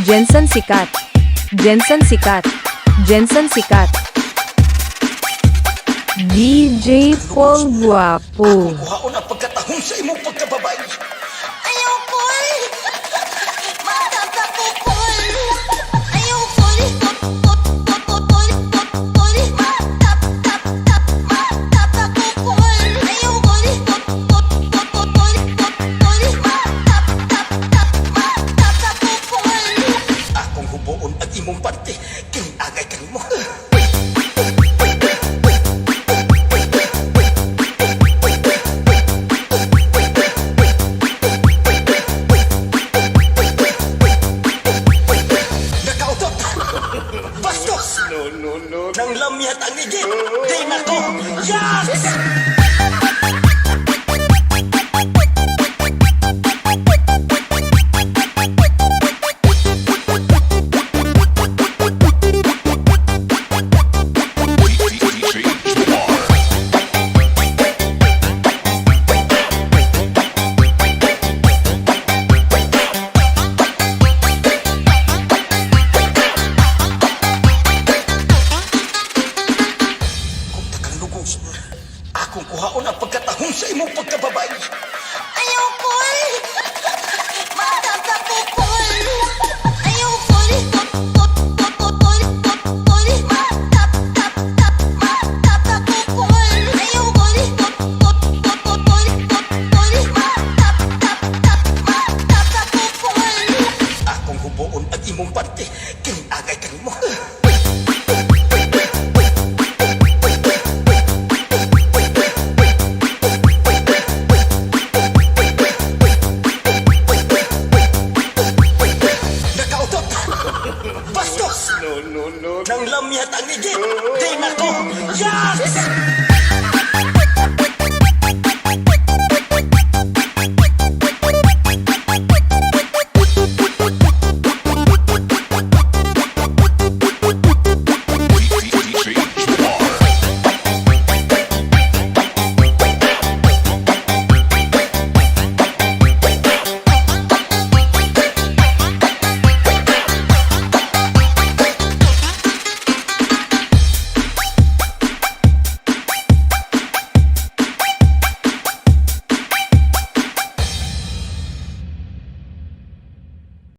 Jensen sikat. Jensen sikat. Jensen sikat. DJ Paul Guapo. Kuhaon ang pagkatahong sa imong pagkababay. Ayaw Paul! Matapapupol! Ayaw Paul! Paul! Matapapupol! Ayaw Paul! Matapapupol! Akong huboon ang imong parte. Kinagay ka nimo. Nakautot! Bastos! No. Nang lamyat ang igit. Di na ko. Yes! Kung takang lugos, akong kuhaon ang pagkatahong sa imong pagkababay. Ayaw Paul! Matapapupol! Ayaw Paul! Matapapupol! Ayaw Paul! Matapapupol! Akong huboon ang imong parte. Kinagay ka nimo. Nakautot! Bastos! No. Nang lamyat ang igit. Di na ko. Yes!